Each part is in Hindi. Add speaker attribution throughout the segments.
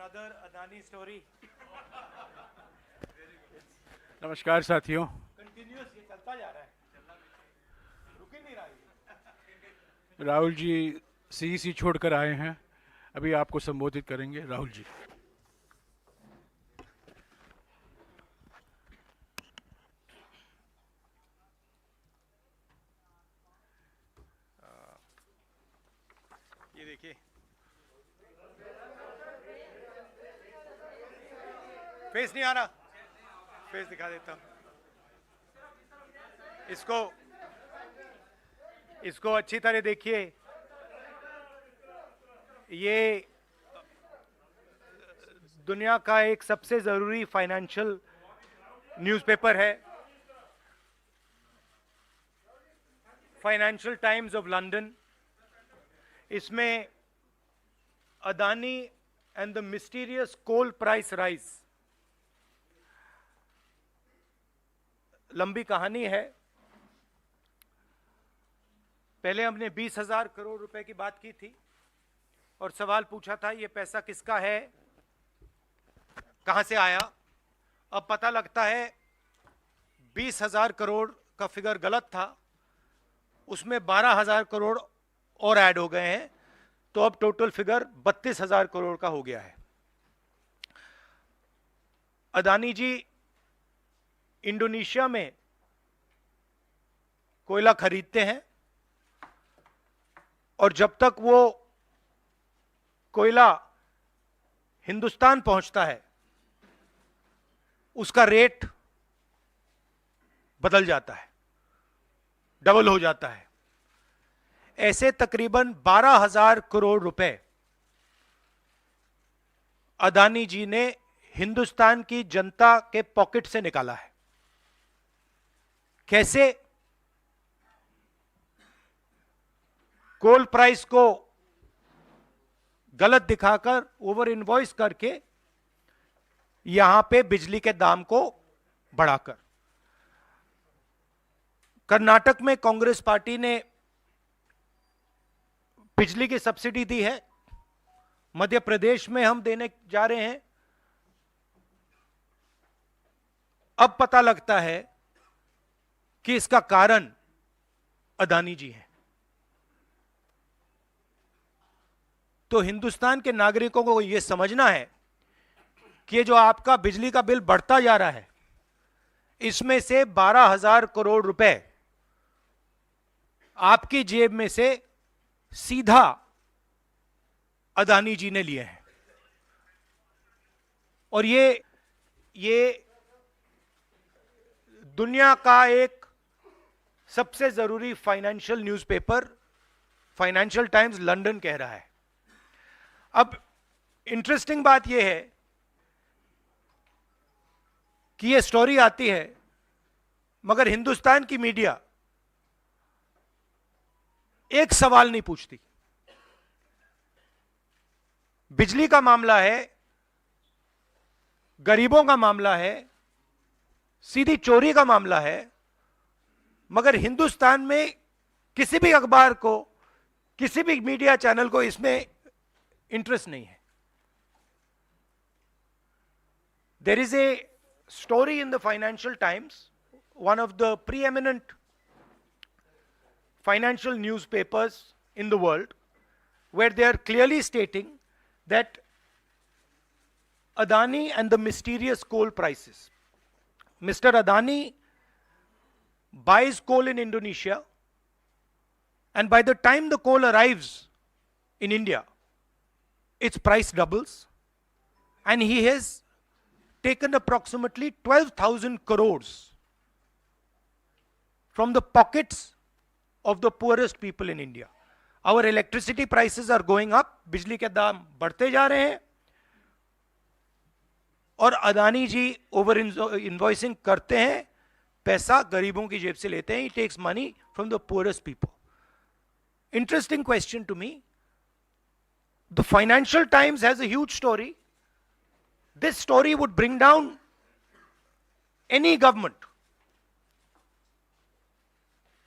Speaker 1: another Adani story.
Speaker 2: नमस्कार साथियों।
Speaker 1: Continuous ये चलता जा रहा है, रुक ही नहीं रहा है।
Speaker 2: राहुल जी सीईसी छोड़कर आए हैं, अभी आपको संबोधित करेंगे। राहुल जी।
Speaker 1: ये देखिए, फेस नहीं आ रहा, फेस दिखा देता हूं। इसको अच्छी तरह देखिए। ये दुनिया का एक सबसे जरूरी फाइनेंशियल न्यूज़पेपर है, फाइनेंशियल टाइम्स ऑफ लंदन। इसमें Adani and the mysterious coal price rise, लंबी कहानी है। पहले हमने 20,000 करोड़ रुपए की बात की थी और सवाल पूछा था ये पैसा किसका है, कहां से आया। अब पता लगता है 20,000 करोड़ का फिगर गलत था, उसमें 12,000 करोड़ और ऐड हो गए हैं, तो अब टोटल फिगर 32,000 करोड़ का हो गया है। अदानी जी इंडोनेशिया में कोयला खरीदते हैं और जब तक वो कोयला हिंदुस्तान पहुंचता है उसका रेट बदल जाता है, डबल हो जाता है। ऐसे तकरीबन 12,000 करोड़ रुपए अदानी जी ने हिंदुस्तान की जनता के पॉकेट से निकाला है। कैसे? कोल प्राइस को गलत दिखाकर, ओवर इनवॉइस करके, यहां पे बिजली के दाम को बढ़ाकर। कर्नाटक में कांग्रेस पार्टी ने बिजली की सब्सिडी दी है, मध्य प्रदेश में हम देने जा रहे हैं। अब पता लगता है कि इसका कारण अदानी जी हैं। तो हिंदुस्तान के नागरिकों को यह समझना है कि जो आपका बिजली का बिल बढ़ता जा रहा है, इसमें से 12,000 करोड़ रुपए आपकी जेब में से सीधा अदानी जी ने लिए हैं। और ये दुनिया का एक सबसे जरूरी financial newspaper financial times London कह रहा है। अब इंटरेस्टिंग बात यह है कि यह स्टोरी आती है, मगर हिंदुस्तान की मीडिया एक सवाल नहीं पूछती। बिजली का मामला है, गरीबों का मामला है, सीधी चोरी का मामला है, मगर हिंदुस्तान में किसी भी अखबार को, किसी भी मीडिया चैनल को इसमें इंटरेस्ट नहीं है। There is a story in the Financial Times, one of the preeminent financial newspapers in the world, where they are clearly stating that Adani and the mysterious coal prices. Mr. Adani buys coal in Indonesia, and by the time the coal arrives in India, its price doubles, and he has taken approximately 12,000 crores from the pockets of the poorest people in India. Our electricity prices are going up, बिजली के दाम बढ़ते जा रहे हैं, और अदानी जी ओवर इनवॉइसिंग करते हैं, पैसा गरीबों की जेब से लेते हैं. He takes money from the poorest people. Interesting question to me. The Financial Times has a huge story. This story would bring down any government.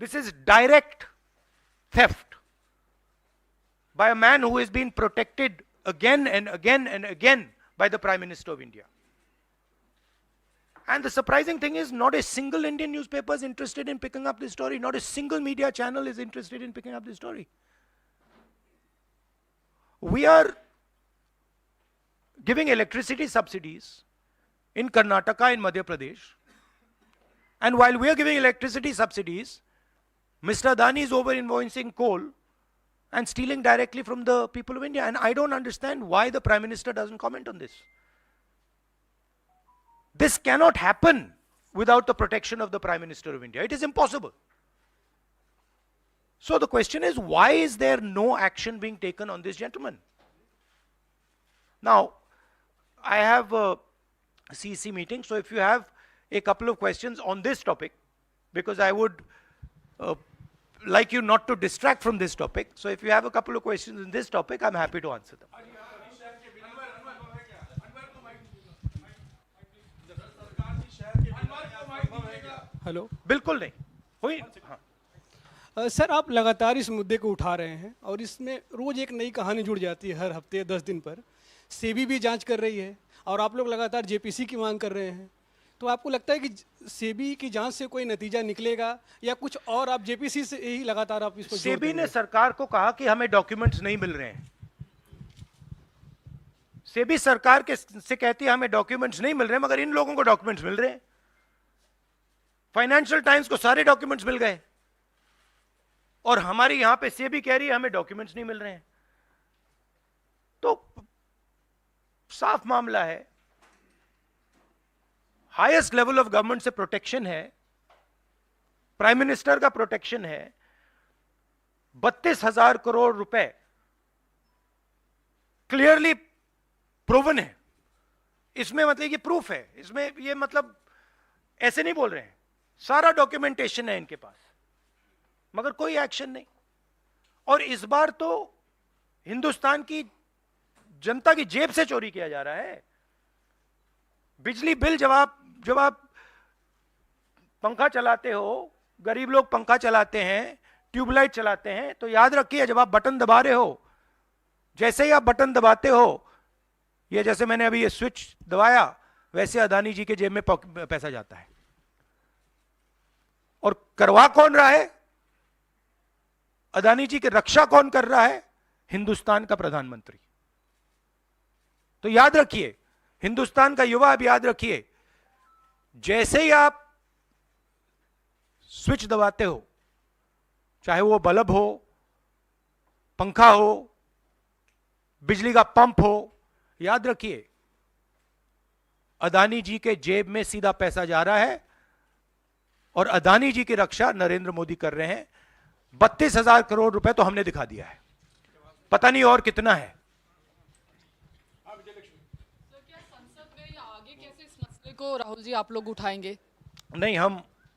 Speaker 1: This is direct theft by a man who has been protected again and again and again by the Prime Minister of India. And the surprising thing is, not a single Indian newspaper is interested in picking up this story. Not a single media channel is interested in picking up this story. We are giving electricity subsidies in Karnataka, in Madhya Pradesh. And while we are giving electricity subsidies, Mr. Adani is over-invoicing coal and stealing directly from the people of India. And I don't understand why the Prime Minister doesn't comment on this. This cannot happen without the protection of the Prime Minister of India. It is impossible. So the question is, why is there no action being taken on this gentleman? Now, I have a CEC meeting, so if you have a couple of questions on this topic, because I would like you not to distract from this topic. So if you have a couple of questions in this topic, I'm happy to answer them.
Speaker 3: Hello
Speaker 1: बिल्कुल नहीं हुई। हाँ।
Speaker 3: सर, आप लगातार इस मुद्दे को उठा रहे हैं और इसमें रोज एक नई कहानी जुड़ जाती है हर हफ्ते 10 दिन पर। सेबी भी जांच कर रही है और आप लोग लगातार जेपीसी की मांग कर रहे हैं। तो आपको लगता है कि सेबी की जांच से कोई नतीजा निकलेगा या कुछ और आप जेपीसी से ही लगातार आप इसको?
Speaker 1: सेबी ने सरकार को कहा कि हमें डॉक्यूमेंट्स नहीं मिल रहे हैं। सेबी सरकार के से कहती है हमें डॉक्यूमेंट्स नहीं मिल रहे हैं, मगर इन लोगों को डॉक्यूमेंट्स मिल रहे हैं। फाइनेंशियल टाइम्स को सारे डॉक्यूमेंट्स मिल गए और हमारी यहां पे सेबी कह रही है हमें डॉक्यूमेंट्स नहीं मिल रहे हैं। तो साफ मामला है, हाईएस्ट लेवल ऑफ गवर्नमेंट से प्रोटेक्शन है, प्राइम मिनिस्टर का प्रोटेक्शन है। 32,000 करोड़ रुपए क्लियरली प्रूवन है। इसमें मतलब ये प्रूफ है, इसमें ये मतलब ऐसे नहीं बोल रहे हैं, सारा डॉक्यूमेंटेशन है इनके पास, मगर कोई एक्शन नहीं। और इस बार तो हिंदुस्तान की जनता की जेब से चोरी किया जा रहा है। बिजली बिल जब आप पंखा चलाते हो, गरीब लोग पंखा चलाते हैं, ट्यूबलाइट चलाते हैं, तो याद रखिए जब आप बटन दबा रहे हो, जैसे ही आप बटन दबाते हो, ये जैसे मैंने अभी ये स्विच दबाया, वैसे अदानी जी के जेब में पैसा जाता है। और करवा कौन रहा है? अदानी जी की रक्षा कौन कर रहा है? हिंदुस्तान का प्रधानमंत्री। तो याद रखिए, हिंदुस्तान का युवा, अब याद रखिए, जैसे ही आप स्विच दबाते हो, चाहे वो बल्ब हो, पंखा हो, बिजली का पंप हो, याद रखिए अदानी जी के जेब में सीधा पैसा जा रहा है और अदानी जी की रक्षा नरेंद्र मोदी कर रहे हैं। 32,000 करोड़ रुपए तो हमने दिखा दिया है, पता नहीं और कितना है।
Speaker 4: क्या संसद में या आगे कैसे इस मसले को राहुल जी आप लोग उठाएंगे?
Speaker 1: नहीं,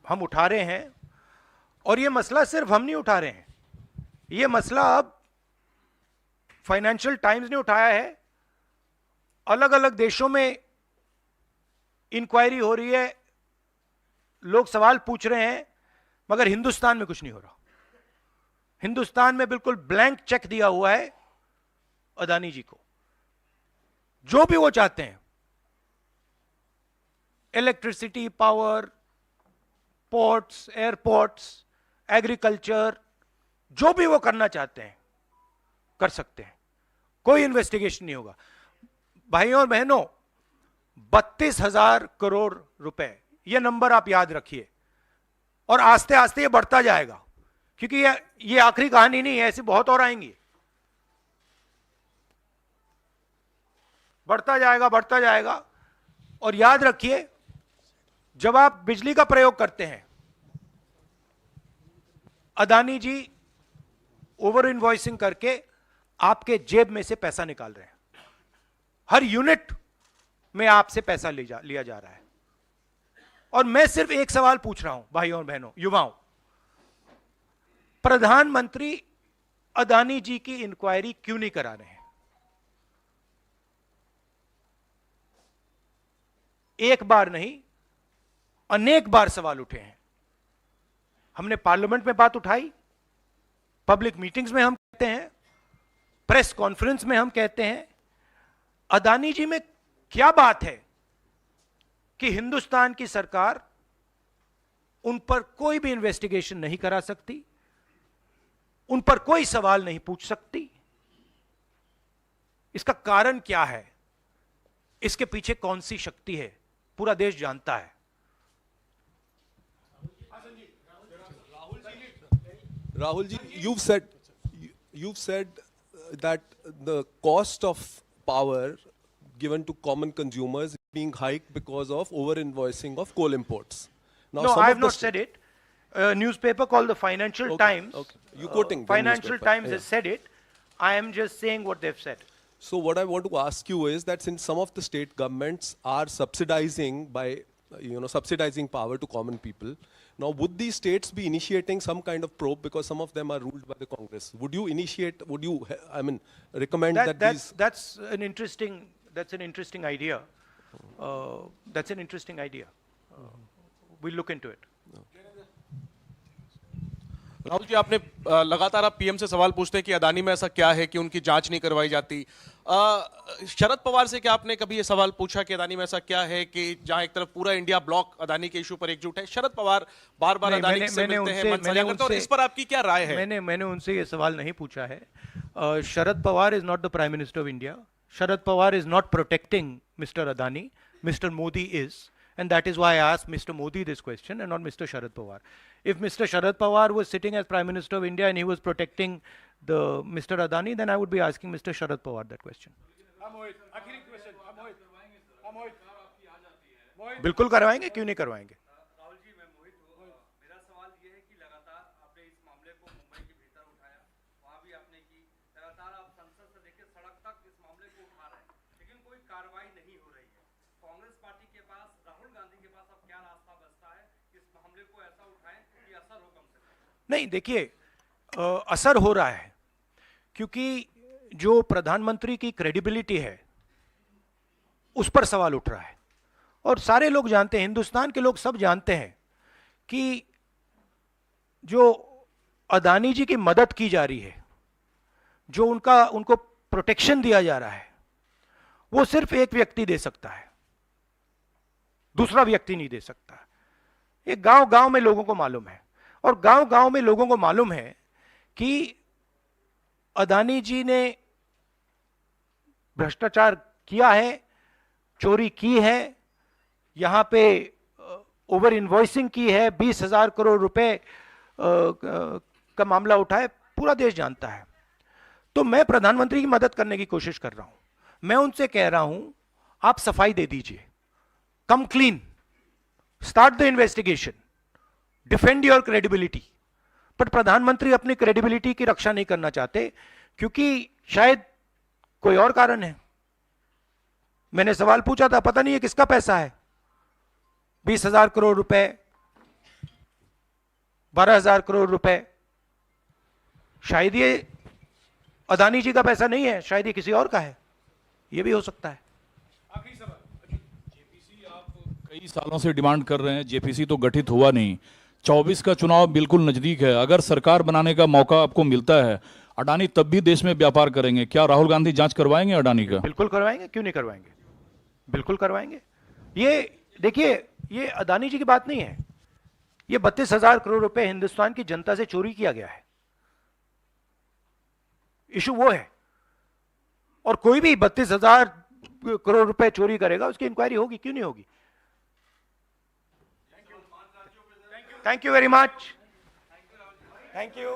Speaker 1: हम उठा रहे हैं, और ये मसला सिर्फ हम नहीं उठा रहे हैं, ये मसला अब फाइनेंशियल टाइम्स ने उठाया है। अलग अलग देशों में इंक्वायरी हो रही है, लोग सवाल पूछ रहे हैं, मगर हिंदुस्तान में कुछ नहीं हो रहा। हिंदुस्तान में बिल्कुल ब्लैंक चेक दिया हुआ है अदानी जी को, जो भी वो चाहते हैं, electricity, power, ports, airports, agriculture, जो भी वो करना चाहते हैं कर सकते हैं, कोई इन्वेस्टिगेशन नहीं होगा। भाइयों और बहनों, 32,000 करोड़ रुपए, ये नंबर आप याद रखिए, और आस्ते आस्ते ये बढ़ता जाएगा, क्योंकि ये आखिरी कहानी नहीं है, ऐसी बहुत और आएंगी। बढ़ता जाएगा। और याद रखिए, जब आप बिजली का प्रयोग करते हैं, अदानी जी ओवर इनवॉइसिंग करके आपके जेब में से पैसा निकाल रहे हैं। हर यूनिट में आपसे पैसा लिया जा रहा है। और मैं सिर्फ एक सवाल पूछ रहा हूं भाइयों और बहनों, युवाओं, प्रधानमंत्री अदानी जी की इंक्वायरी क्यों नहीं करा रहे हैं? एक बार नहीं, अनेक बार सवाल उठे हैं। हमने पार्लियामेंट में बात उठाई, पब्लिक मीटिंग्स में हम कहते हैं, प्रेस कॉन्फ्रेंस में हम कहते हैं, अदानी जी में क्या बात है कि हिंदुस्तान की सरकार उन पर कोई भी इन्वेस्टिगेशन नहीं करा सकती, उन पर कोई सवाल नहीं पूछ सकती? इसका कारण क्या है? इसके पीछे कौन सी शक्ति है? पूरा देश जानता है।
Speaker 5: Rahul ji, you've said that the cost of power given to common consumers is being hiked because of over-invoicing of coal imports. Now,
Speaker 1: No,
Speaker 5: some
Speaker 1: I
Speaker 5: of
Speaker 1: have
Speaker 5: the
Speaker 1: not said it. A newspaper called the Financial Times.
Speaker 5: Okay. You quoting the
Speaker 1: Financial
Speaker 5: newspaper.
Speaker 1: Times
Speaker 5: Yeah.
Speaker 1: has said it. I am just saying what they've said.
Speaker 5: So what I want to ask you is that since some of the state governments are subsidizing subsidizing power to common people, now would these states be initiating some kind of probe because some of them are ruled by the Congress? Would you recommend these?
Speaker 1: That's an interesting idea. That's an interesting idea. We'll look into it.
Speaker 6: Rahul ji, आपने लगातार आप पीएम से सवाल पूछते हैं कि अदानी में ऐसा क्या है कि उनकी जांच नहीं करवाई जाती। शरद पवार से क्या आपने कभी ये सवाल पूछा कि अदानी में ऐसा क्या है कि जहां एक तरफ पूरा इंडिया ब्लॉक अदानी के इशू पर एकजुट है? शरद पवार बार बार
Speaker 1: नहीं,
Speaker 6: अदानी से मिलते हैं, मन साझा करते हैं, और इस पर आपकी क्या राय है?
Speaker 1: मैंने उनसे ये सवाल नहीं पूछा है। Sharad Pawar is not the prime minister of India. Sharad Pawar is not protecting mister Adani, mister Modi is, and that is why I asked Mr. Modi this question and not Mr. Sharad Pawar. If Mr. Sharad Pawar was sitting as Prime Minister of India and he was protecting the Mr. Adani, then I would be asking Mr. Sharad Pawar that question. बिल्कुल करवाएंगे, क्यों नहीं करवाएंगे?
Speaker 7: राहुल जी, मैं मोहित हूँ। मेरा सवाल ये है कि लगातार आपने इस मामले को मुंबई के भीतर उठाया, वहाँ भी आपने की, लगातार आप संसद से लेकर सड़क तक इस मामले को उठा रहे हैं, लेकिन कोई कार्रवाई नहीं हो रही है। कांग्रेस पार्टी के पास, राहुल गांधी के पास अब क्या रास्ता बचता है इस मामले को ऐसा उठाएं कि असर हो कम से कम?
Speaker 1: नहीं, देखिए, असर हो रहा है क्योंकि जो प्रधानमंत्री की क्रेडिबिलिटी है उस पर सवाल उठ रहा है, और सारे लोग जानते हैं, हिंदुस्तान के लोग सब जानते हैं कि जो अदानी जी की मदद की जा रही है, जो उनको प्रोटेक्शन दिया जा रहा है, वो सिर्फ एक व्यक्ति दे सकता है, दूसरा व्यक्ति नहीं दे सकता। ये गांव गांव में लोगों को मालूम है, और गांव गांव में लोगों को मालूम है कि अदानी जी ने भ्रष्टाचार किया है, चोरी की है, यहां पे ओवर इनवॉइसिंग की है, 20,000 करोड़ रुपए का मामला उठा है, पूरा देश जानता है। तो मैं प्रधानमंत्री की मदद करने की कोशिश कर रहा हूं। मैं उनसे कह रहा हूं, आप सफाई दे दीजिए, कम clean, start the investigation, defend your credibility. पर प्रधानमंत्री अपनी क्रेडिबिलिटी की रक्षा नहीं करना चाहते, क्योंकि शायद कोई और कारण है। मैंने सवाल पूछा था, पता नहीं है किसका पैसा है, 20,000 करोड़ रुपए, 12,000 करोड़ रुपए, शायद ये अदानी जी का पैसा नहीं है, शायद ये किसी और का है, ये भी हो सकता है।
Speaker 2: आखिरी सवाल।
Speaker 8: जेपीसी आप कई सालों से डिमांड कर रहे हैं, जेपीसी तो गठित हुआ नहीं, 24 का चुनाव बिल्कुल नजदीक है, अगर सरकार बनाने का मौका आपको मिलता है, अडानी तब भी देश में व्यापार करेंगे, क्या राहुल गांधी जांच करवाएंगे अडानी का?
Speaker 1: बिल्कुल करवाएंगे, क्यों नहीं करवाएंगे, बिल्कुल करवाएंगे। ये देखिए, ये अदानी जी की बात नहीं है, ये 32,000 करोड़ रुपए हिंदुस्तान की जनता से चोरी किया गया है, इशू वो है। और कोई भी 32,000 करोड़ रुपए चोरी करेगा, उसकी इंक्वायरी होगी, क्यों नहीं होगी? Thank you very much, thank you.